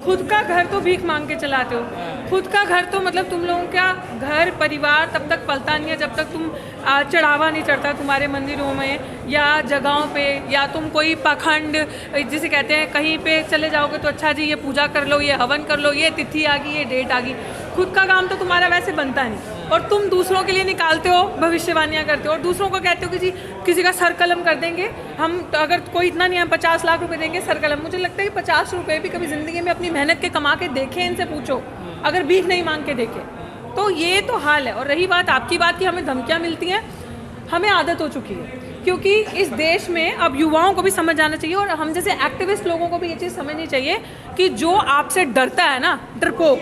खुद का घर तो भीख मांग के चलाते हो। खुद का घर तो मतलब तुम लोगों का घर परिवार तब तक पलता नहीं है जब तक तुम चढ़ावा नहीं चढ़ता तुम्हारे मंदिरों में या जगहों पे, या तुम कोई पाखंड जिसे कहते हैं कहीं पे चले जाओगे तो अच्छा जी ये पूजा कर लो, ये हवन कर लो, ये तिथि आ गई, ये डेट आ गई। खुद का काम तो तुम्हारा वैसे बनता नहीं और तुम दूसरों के लिए निकालते हो, भविष्यवाणियाँ करते हो और दूसरों को कहते हो कि जी किसी का सर कलम कर देंगे हम, तो अगर कोई इतना नहीं, हम 50 लाख रुपए देंगे सर कलम। मुझे लगता है कि 50 रुपये भी कभी ज़िंदगी में अपनी मेहनत के कमा के देखें, इनसे पूछो, अगर भीख नहीं मांग के देखें। तो ये तो हाल है। और रही बात आपकी बात की हमें धमकियाँ मिलती हैं, हमें आदत हो चुकी है क्योंकि इस देश में अब युवाओं को भी समझ आना चाहिए और हम जैसे एक्टिविस्ट लोगों को भी ये चीज़ समझनी चाहिए कि जो आपसे डरता है ना, डरपोक,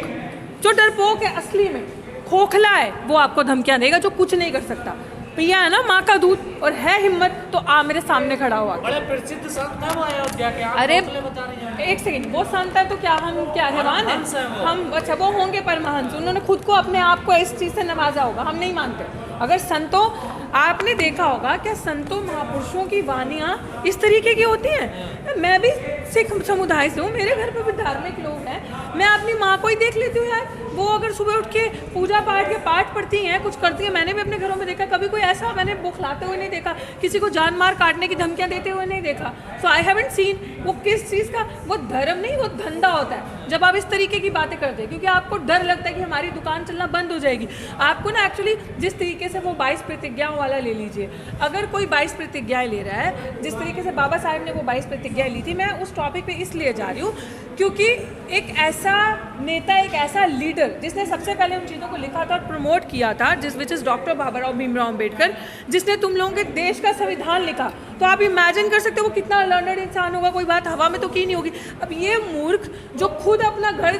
जो डरपोक है असली में खोखला है, वो आपको धमकियां देगा जो कुछ नहीं कर सकता। पिया है ना माँ का दूध और है हिम्मत तो आ मेरे सामने खड़ा हुआ। बड़े प्रसिद्ध संत है वो अयोध्या के, अरे बता रही हैं। एक सेकंड, वो संत है तो क्या हम क्या हैवान है? हम अच्छा वो होंगे परमहंस, उन्होंने खुद को अपने आप को इस चीज़ से नवाजा होगा, हम नहीं मानते। अगर संतों, आपने देखा होगा क्या संतों महापुरुषों की वानियाँ इस तरीके की होती हैं? मैं भी सिख समुदाय से हूँ, मेरे घर पर भी धार्मिक लोग हैं, मैं अपनी माँ को ही देख लेती हूँ यार, वो अगर सुबह उठ के पूजा पाठ के पाठ पढ़ती हैं, कुछ करती हैं, मैंने भी अपने घरों में देखा, कभी कोई ऐसा मैंने बुखलाते हुए नहीं देखा, किसी को जान मार काटने की धमकियाँ देते हुए नहीं देखा। सो आई हैवंट सीन। वो किस चीज़ का, वो धर्म नहीं, वो धंधा होता है जब आप इस तरीके की बातें करते हैं, क्योंकि आपको डर लगता है कि हमारी दुकान चलना बंद हो जाएगी। आपको ना एक्चुअली जिस तरीके से वो 22 प्रतिज्ञाओं वाला ले लीजिए, अगर कोई 22 प्रतिज्ञाएं ले रहा है, जिस तरीके से बाबा साहब ने वो 22 प्रतिज्ञाएं ली थी, मैं उस टॉपिक पे इसलिए जा रही हूँ क्योंकि एक ऐसा नेता, एक ऐसा लीडर जिसने सबसे पहले उन चीज़ों को लिखा था और प्रमोट किया था, जिस विच इज़ डॉक्टर बाबा भीमराव अम्बेडकर, जिसने तुम लोगों के देश का संविधान लिखा। तो आप इमेजिन कर सकते हो वो कितना लर्नड इंसान होगा, कोई बात हवा में तो की नहीं होगी। अब ये मूर्ख जो खुद अपना घर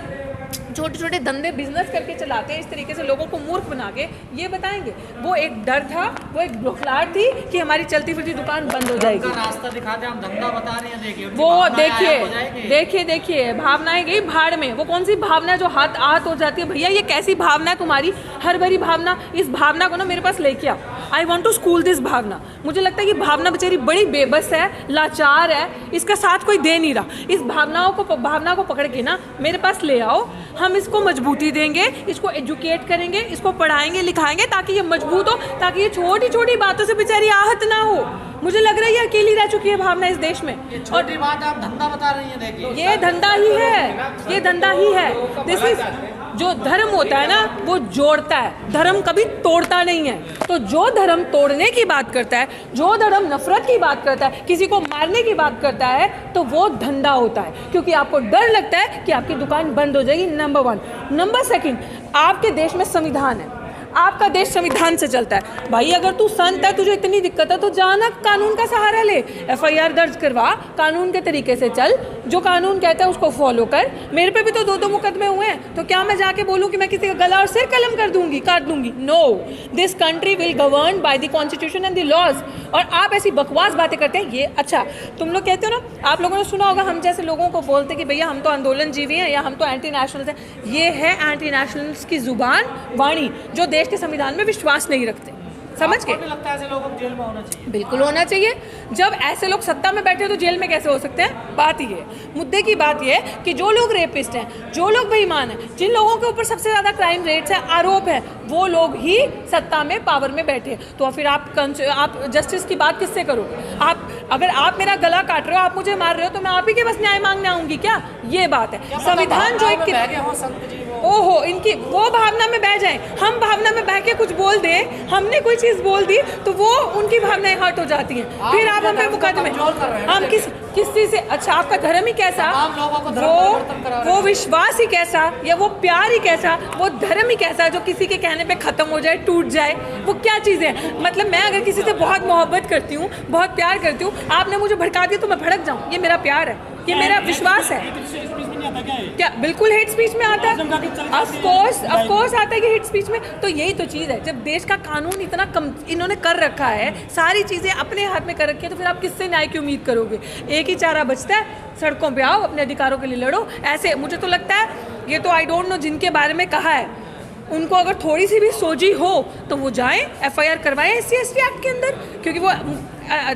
छोटे छोटे धंधे बिजनेस करके चलाते हैं, इस तरीके से लोगों को मूर्ख बना के ये बताएंगे। वो एक डर था, वो एक बुखलाहट थी कि हमारी चलती फिरती दुकान बंद हो जाएगी। रास्ता दिखाते हम धंधा बता रहे हैं, देखिए वो देखिए भावनाएं गई भाड़ में। वो कौन सी भावना है जो हाथ आहत हो जाती है? भैया ये कैसी भावना है तुम्हारी, हर भरी भावना? इस भावना को ना मेरे पास लेके आओ। I want to school this Bhavna. मुझे लगता है कि भावना बेचारी बड़ी बेबस है, लाचार है, इसका साथ कोई दे नहीं रहा। इस भावना को पकड़ के ना मेरे पास ले आओ, हम इसको मजबूती देंगे, इसको एजुकेट करेंगे, इसको पढ़ाएंगे लिखाएंगे ताकि ये मजबूत हो, ताकि ये छोटी छोटी बातों से बेचारी आहत ना हो। मुझे लग रहा है ये अकेली रह चुकी है भावना इस देश में। छोटी बात आप धंधा बता रही हैं, देखिए ये धंधा ही है, ये धंधा ही है। दिस इज जो धर्म होता है ना, वो जोड़ता है, धर्म कभी तोड़ता नहीं है। तो जो धर्म तोड़ने की बात करता है, जो धर्म नफरत की बात करता है, किसी को मारने की बात करता है, तो वो धंधा होता है, क्योंकि आपको डर लगता है कि आपकी दुकान बंद हो जाएगी। नंबर 1। नंबर 2, आपके देश में संविधान है, आपका देश संविधान से चलता है। भाई अगर तू संत है, तुझे इतनी दिक्कत है तो जाना कानून का सहारा ले, FIR दर्ज करवा, कानून के तरीके से चल, जो कानून कहता है उसको फॉलो कर। मेरे पे भी तो 2-2 मुकदमे हुए हैं, तो क्या मैं जाके बोलूँ कि मैं किसी का गला और सिर कलम कर दूंगी, काट दूंगी? No, this country will govern by the constitution and the laws. और आप ऐसी बकवास बातें करते हैं। ये अच्छा, तुम लोग कहते हो ना, आप लोगों ने सुना होगा हम जैसे लोगों को बोलते कि भैया हम तो आंदोलन जीवी हैं या हम तो एंटी नेशनल्स हैं। ये है एंटी नेशनल्स की जुबान, वाणी, जो देश के संविधान में विश्वास नहीं रखते। समझ के? लगता है ऐसे लोग जेल में होना चाहिए। बिल्कुल होना चाहिए। जब ऐसे लोग सत्ता में बैठे तो जेल में कैसे हो सकते हैं? बात ये है, मुद्दे की बात ये है कि जो लोग रेपिस्ट हैं, जो लोग बेईमान हैं, जिन लोगों के ऊपर सबसे ज़्यादा क्राइम रेट्स है, आरोप है, वो लोग ही सत्ता में, पावर में बैठे। तो फिर आप जस्टिस की बात किससे करोगे? अगर आप मेरा गला काट रहे हो, आप मुझे मार रहे हो, तो मैं आप ही के बस न्याय मांगने आऊँगी क्या? ये बात है। संविधान जो एक ओहो, इनकी वो भावना में बह जाएं, हम भावना में बह के कुछ बोल दें, हमने कोई चीज़ बोल दी तो वो उनकी भावनाएं हर्ट हो जाती हैं, फिर आप हम पे मुकदमे। हम किस चीज़ से? अच्छा, आपका धर्म ही कैसा, वो विश्वास ही कैसा, या वो प्यार ही कैसा, वो धर्म ही कैसा जो किसी के कहने पे ख़त्म हो जाए, टूट जाए? वो क्या चीज़ है? मतलब मैं अगर किसी से बहुत मोहब्बत करती हूँ, बहुत प्यार करती हूँ, आपने मुझे भड़का दिया तो मैं भड़क जाऊँ? ये मेरा प्यार है, ये मेरा विश्वास है। क्या बिल्कुल हेट स्पीच में आता है? ऑफ कोर्स आता है कि हेट स्पीच में। तो यही तो चीज़ है, जब देश का कानून इतना कम इन्होंने कर रखा है, सारी चीज़ें अपने हाथ में कर रखी है, तो फिर आप किससे न्याय की उम्मीद करोगे? एक ही चारा बचता है, सड़कों पे आओ, अपने अधिकारों के लिए लड़ो। ऐसे मुझे तो लगता है, ये तो आई डोंट नो जिनके बारे में कहा है, उनको अगर थोड़ी सी भी सोझी हो तो वो जाएं, FIR करवाएं SC/ST एक्ट के अंदर, क्योंकि वो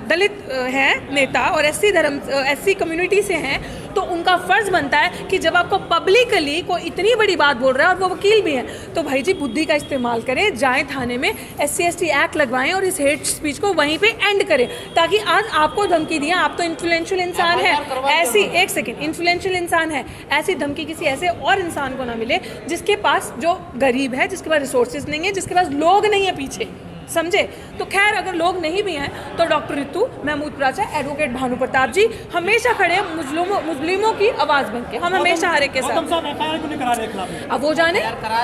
दलित हैं नेता और SC कम्युनिटी से हैं, तो उनका फ़र्ज़ बनता है कि जब आपको पब्लिकली कोई इतनी बड़ी बात बोल रहा है और वो वकील भी है, तो भाई जी बुद्धि का इस्तेमाल करें, जाएं थाने में SC/ST एक्ट लगवाएं और इस हेट स्पीच को वहीं पे एंड करें, ताकि आज आपको धमकी दिया, आप तो इन्फ्लुएंशियल इंसान है, ऐसी एक सेकेंड इन्फ्लुएंशियल इंसान है, ऐसी धमकी किसी ऐसे और इंसान को ना मिले जिसके पास, जो गरीब है, जिसके पास रिसोर्सेज नहीं है, जिसके पास लोग नहीं है पीछे, समझे। तो खैर अगर लोग नहीं भी हैं तो डॉक्टर रितु, महमूद प्राचा, एडवोकेट भानु प्रताप जी हमेशा खड़े हैं मुस्लिमों की आवाज़ बन के, हम हमेशा हर एक के साथ। अब वो जाने करा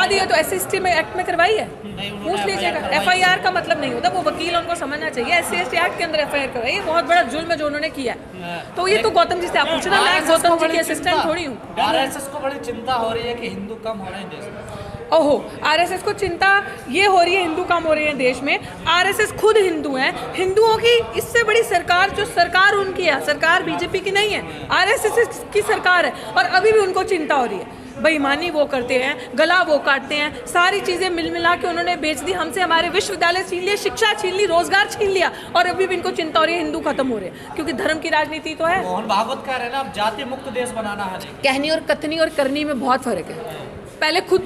दी है तो SC/ST में एक्ट में करवाई है, पूछ लीजिएगा। FIR का मतलब नहीं होता, वो वकील उनको समझना चाहिए, SC/ST एक्ट के अंदर FIR करवाई, बहुत बड़ा जुल्म है जो उन्होंने किया है। तो ये तो गौतम जी से आप पूछना, मैं गौतम जी की असिस्टेंट थोड़ी हूँ। RSS को बड़ी चिंता हो रही है कि हिंदू कम हो रहे हैं देश में। ओहो, RSS को चिंता ये हो रही है हिंदू कम हो रहे हैं देश में। RSS खुद हिंदू हैं, हिंदुओं की इससे बड़ी सरकार, जो सरकार उनकी है, सरकार BJP की नहीं है, RSS की सरकार है, और अभी भी उनको चिंता हो रही है। बेईमानी वो करते हैं, गला वो काटते हैं, सारी चीज़ें मिल मिला के उन्होंने बेच दी, हमसे हमारे विश्वविद्यालय छीन लिए, शिक्षा छीन ली, रोजगार छीन लिया, और अभी भी इनको चिंता हो रही है हिंदू खत्म हो रहे हैं, क्योंकि धर्म की राजनीति तो है। मोहन भागवत कह रहे हैं ना, अब जाति मुक्त देश बनाना है। कहनी और कथनी और करनी में बहुत फर्क है। पहले खुद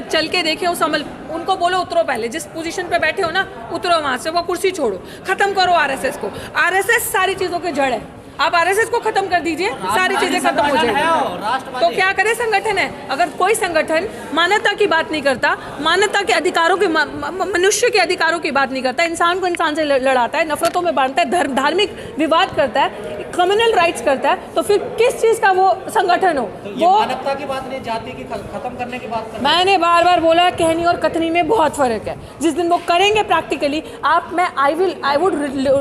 चल के देखे उस अमल, उनको बोलो उतरो, पहले जिस पोजीशन पे बैठे हो ना उतरो वहाँ से, वो कुर्सी छोड़ो, खत्म करो RSS को। RSS सारी चीज़ों की जड़ है, आप RSS को खत्म कर दीजिए, सारी चीजें खत्म हो जाएगी। तो क्या करे संगठन है, अगर कोई संगठन मानवता की बात नहीं करता, मानवता के अधिकारों की, मनुष्य के अधिकारों की बात नहीं करता, इंसान को इंसान से लड़ाता है, नफरतों में बांटता है, धार्मिक विवाद करता है, कम्युनल राइट्स करता है, तो फिर किस चीज़ का वो संगठन हो? तो वो मानवता की बात नहीं, जाति की खत्म करने की बात कर। मैंने बार बार बोला, कहनी और कथनी में बहुत फर्क है। जिस दिन वो करेंगे practically, I would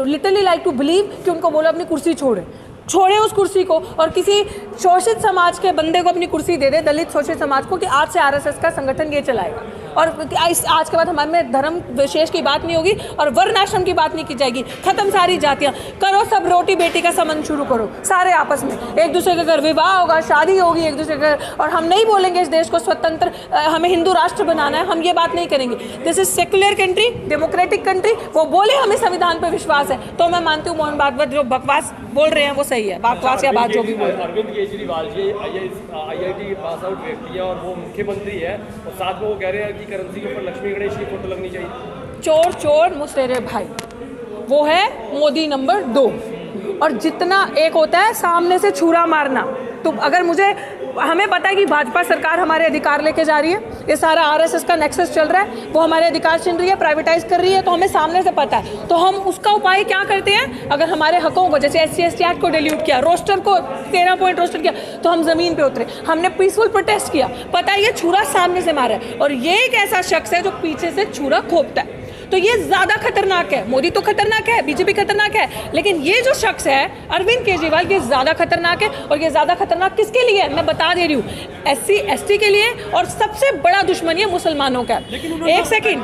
literally like to believe कि उनको बोलो अपनी कुर्सी छोड़े उस कुर्सी को, और किसी शोषित समाज के बंदे को अपनी कुर्सी दे दे, दलित शोषित समाज को, कि आज से RSS का संगठन ये चलाएगा, और आज के बाद हमारे में धर्म विशेष की बात नहीं होगी और वर्णाश्रम की बात नहीं की जाएगी, खत्म सारी जातियाँ, करो सब रोटी बेटी का संबंध शुरू करो, सारे आपस में एक दूसरे के घर विवाह होगा, शादी होगी एक दूसरे के घर, और हम नहीं बोलेंगे इस देश को स्वतंत्र, हमें हिंदू राष्ट्र बनाना है, हम ये बात नहीं करेंगे। This is secular country, democratic country, वो बोले हमें संविधान पर विश्वास है, तो मैं मानती हूँ मोहन भागवत जो बकवास बोल रहे हैं वो सही है, बकवास या बात जो भी बोल रहे हैं। Arvind Kejriwal ji IIT pass out व्यक्ति है और वो मुख्यमंत्री है, और साथ में वो कह रहे हैं कि करेंसी के ऊपर लक्ष्मी गणेश की फोटो लगनी चाहिए। चोर चोर मुसेरे भाई, वो है मोदी नंबर 2, और जितना एक होता है सामने से छुरा मारना, तो अगर हमें पता है कि भाजपा सरकार हमारे अधिकार लेके जा रही है, ये सारा RSS का नेक्सस चल रहा है, वो हमारे अधिकार छीन रही है, प्राइवेटाइज कर रही है, तो हमें सामने से पता है, तो हम उसका उपाय क्या करते हैं? अगर हमारे हकों को, जैसे SC/ST एक्ट को डिल्यूट किया, रोस्टर को 13 पॉइंट रोस्टर किया, तो हम जमीन पे उतरे, हमने पीसफुल प्रोटेस्ट किया, पता है ये छुरा सामने से मारा है, और ये एक ऐसा शख्स है जो पीछे से छुरा खोपता है, तो ये ज़्यादा खतरनाक है। मोदी तो खतरनाक है, BJP खतरनाक है, लेकिन ये जो शख्स है अरविंद केजरीवाल, ये ज़्यादा खतरनाक है, और ये ज़्यादा खतरनाक किसके लिए है मैं बता दे रही हूँ, SC/ST के लिए, और सबसे बड़ा दुश्मन ये मुसलमानों का। एक सेकेंड,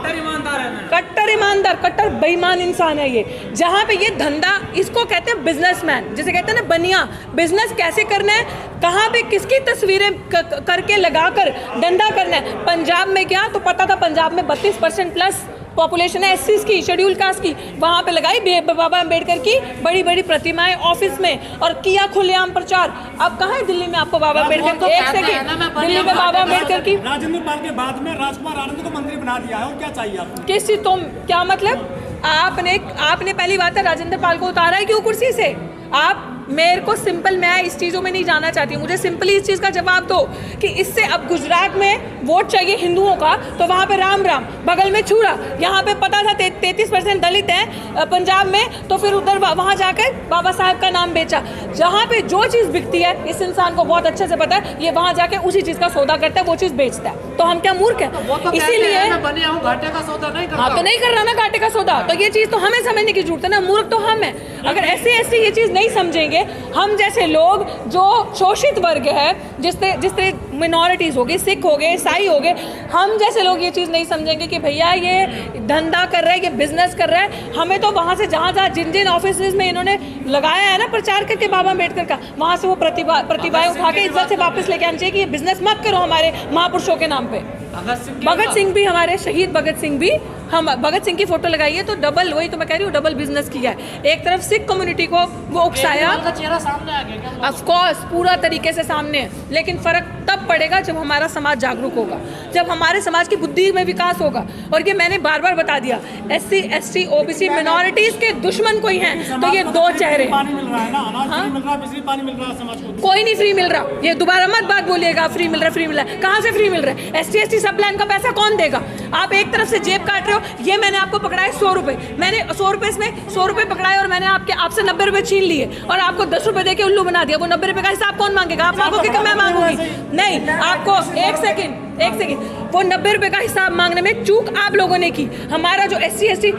कट्टर ईमानदार, कट्टर बेईमान इंसान है ये, जहाँ पे ये धंधा, इसको कहते हैं बिजनेसमैन, जिसे कहते हैं ना बनिया, बिजनेस कैसे करना है, कहाँ पे किसकी तस्वीरें करके लगाकर धंधा करना है। पंजाब में क्या, तो पता था पंजाब में 32% प्लस पॉपुलेशन है SCs की, शेड्यूल कास्ट की, वहाँ पे लगाई बाबा अम्बेडकर की बड़ी बड़ी प्रतिमाएं ऑफिस में, और किया खुलेआम प्रचार। अब कहाँ है दिल्ली में आपको बाबा अम्बेडकर? एक सेकेंड, दिल्ली में बाबा अम्बेडकर की, राजेंद्र पाल के बाद में राजकुमार आनंद को मंत्री बना दिया है, और क्या चाहिए आपको? किस चीज, तुम क्या मतलब, आपने पहली बात है राजेंद्र पाल को उतारा है क्यों कुर्सी से? आप मेरे को सिंपल, मैं इस चीज़ों में नहीं जाना चाहती हूँ, मुझे सिंपली इस चीज़ का जवाब दो कि इससे अब गुजरात में वोट चाहिए हिंदुओं का, तो वहाँ पे राम राम, बगल में छुरा, यहाँ पे पता था 33% दलित हैं पंजाब में, तो फिर उधर वहाँ जाकर बाबा साहब का नाम बेचा। जहाँ पे जो चीज़ बिकती है, इस इंसान को बहुत अच्छे से पता है, ये वहाँ जाके उसी चीज़ का सौदा करता है, वो चीज़ बेचता है, तो हम क्या मूर्ख हैं? इसीलिए घाटे का सौदा नहीं करता। हाँ, तो नहीं कर रहा ना घाटे का सौदा, तो ये चीज़ तो हमें समझने की जरूरत है ना, मूर्ख तो हम हैं। अगर SC/ST ये चीज़ नहीं समझेंगे, हम जैसे लोग जो शोषित वर्ग है, जिस तरह मिनॉरिटीज़ हो गई, सिख हो गए, ईसाई हो गए, हम जैसे लोग ये चीज़ नहीं समझेंगे कि भैया ये धंधा कर रहा है, ये बिजनेस कर रहा है, हमें तो वहाँ से जहाँ जिन ऑफिस में इन्होंने लगाया है ना प्रचार करके बाबा अम्बेडकर का, वहाँ से वो प्रतिभाएं उठा के इज्जत से वापस लेके आनी चाहिए कि ये बिजनेस मत करो हमारे महापुरुषों के नाम पे। भगत सिंह भी, हमारे शहीद भगत सिंह भी हम भगत सिंह की फोटो लगाई है तो डबल, वही तो मैं कह रही हूँ, डबल बिजनेस किया है। एक तरफ सिख कम्युनिटी को वो उकसाया, केजरीवाल का चेहरा सामने आ गया क्या? ऑफ कोर्स पूरा तरीके से सामने है, लेकिन फर्क तब पड़ेगा जब हमारा समाज जागरूक होगा, जब हमारे समाज की बुद्धि में विकास होगा। और ये मैंने बार बार बता दिया, SC ST OBC मिनॉरिटीज के दुश्मन कोई हैं तो ये दो चेहरे। पानी मिल रहा है ना, अनाज फ्री मिल रहा है, बिजली पानी मिल रहा है समाज को। कोई नहीं फ्री मिल रहा, ये दोबारा मत बात बोलिएगा फ्री मिल रहा है, फ्री मिल रहा है। कहाँ से फ्री मिल रहा है? ST ST सब प्लान का पैसा कौन देगा? आप एक तरफ से जेब काट रहे हो। ये मैंने आपको पकड़ाए 100 रुपए, मैंने 100 रुपए में 100 रुपए पकड़ाए और मैंने आपसे 90 रुपए छीन लिए और आपको 10 रुपए देके उल्लू बना दिया। वो 90 रुपए का हिसाब कौन मांगेगा? आप मांगोगे कि मैं मांगूंगी? नहीं, आपको एक सेकंड वो 90 रुपए का हिसाब मांगने में चूक आप लोगों ने की। हमारा जो SC ST,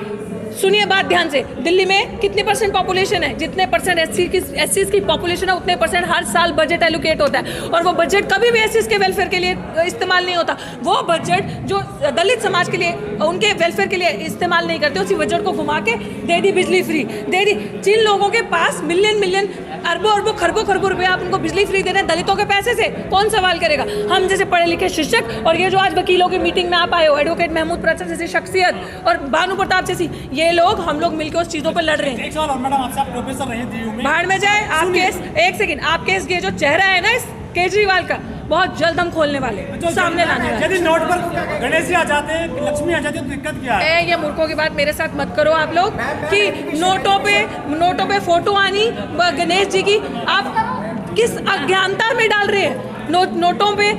सुनिए बात ध्यान से, दिल्ली में कितनी % पॉपुलेशन है? जितने % SCs की पॉपुलेशन है उतने % हर साल बजट एलोकेट होता है, और वो बजट कभी भी SCs के वेलफेयर के लिए इस्तेमाल नहीं होता। वो बजट जो दलित समाज के लिए, उनके वेलफेयर के लिए इस्तेमाल नहीं करते, उसी बजट को घुमा के दे दी बिजली फ्री, दे दी। जिन लोगों के पास मिलियन अरबों खरबों रुपए आप उनको बिजली फ्री दे रहे हैं दलितों के पैसे से, कौन सवाल करेगा? हम जैसे पढ़े लिखे शिक्षक और ये जो आज वकीलों की मीटिंग में आप आए हो, एडवोकेट महमूद प्रसाद जैसी शख्सियत और भानु प्रताप जैसी, ये लोग, हम लोग मिलकर उस चीजों पर लड़ रहे हैं। एक सवाल और मैडम आपसे, आप प्रोफेसर रहे DU में। बाहर में जाए आप केस, एक सेकंड, आप केस ये जो चेहरा है ना इस केजरीवाल का, बहुत जल्द हम खोलने वाले, सामने लाने वाले। यदि नोट पर गणेश जी आ जाते हैं, लक्ष्मी आ जाती है तो दिक्कत क्या है? ये मूर्खों की बात मेरे साथ मत करो आप लोग कि नोटों पे फोटो आनी गणेश जी की। आप किस अज्ञानता में डाल रहे हैं? नोटों पे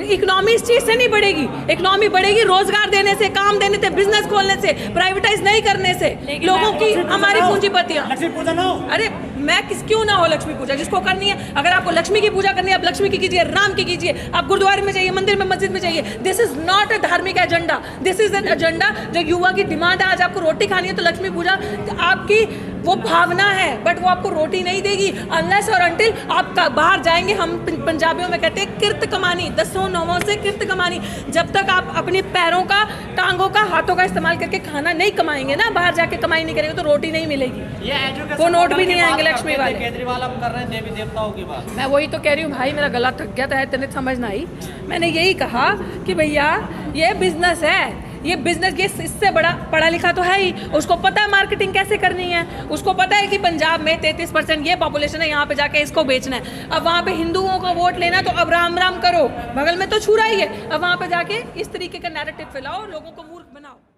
इकोनॉमी इस चीज से नहीं बढ़ेगी। इकोनॉमी बढ़ेगी रोजगार देने से, काम देने से, बिजनेस खोलने से, प्राइवेटाइज नहीं करने से। लोगों की, हमारी पूंजीपतियां। लक्ष्मी पूजा ना हो? अरे मैं क्यों ना हो लक्ष्मी पूजा? जिसको करनी है, अगर आपको लक्ष्मी की पूजा करनी है आप लक्ष्मी की कीजिए, राम की कीजिए, आप गुरुद्वारे में जाइए, मंदिर में, मस्जिद में जाइए। दिस इज नॉट ए धार्मिक agenda, this is an agenda जो युवा की डिमांड है। आज आपको रोटी खानी है तो लक्ष्मी पूजा आपकी वो भावना है, बट वो आपको रोटी नहीं देगी अनलेस और अनटिल आप बाहर जाएंगे। हम पंजाबियों में कहते हैं किर्त कमानी, 10 नौमों से किर्त कमानी। जब तक आप अपने पैरों का, टांगों का, हाथों का इस्तेमाल करके खाना नहीं कमाएंगे ना, बाहर जाके कमाई नहीं करेंगे तो रोटी नहीं मिलेगी। ये एजुकेशन वो नोट भी नहीं आएंगे लक्ष्मी वाले। केजरीवाल अब कर रहे हैं देवी देवताओं की बात। मैं वही तो कह रही हूँ भाई, मेरा गला थक गया था, तेरे समझ ना आई। मैंने यही कहा कि भैया ये बिजनेस है, ये बिजनेस, ये इससे बड़ा पढ़ा लिखा तो है ही, उसको पता है मार्केटिंग कैसे करनी है, उसको पता है कि पंजाब में 33% ये पॉपुलेशन है, यहाँ पे जाके इसको बेचना है। अब वहाँ पे हिंदुओं को वोट लेना है तो अब राम राम करो, बगल में तो छुरा ही है, अब वहाँ पे जाके इस तरीके का नैरेटिव फैलाओ, लोगों को मूर्ख बनाओ।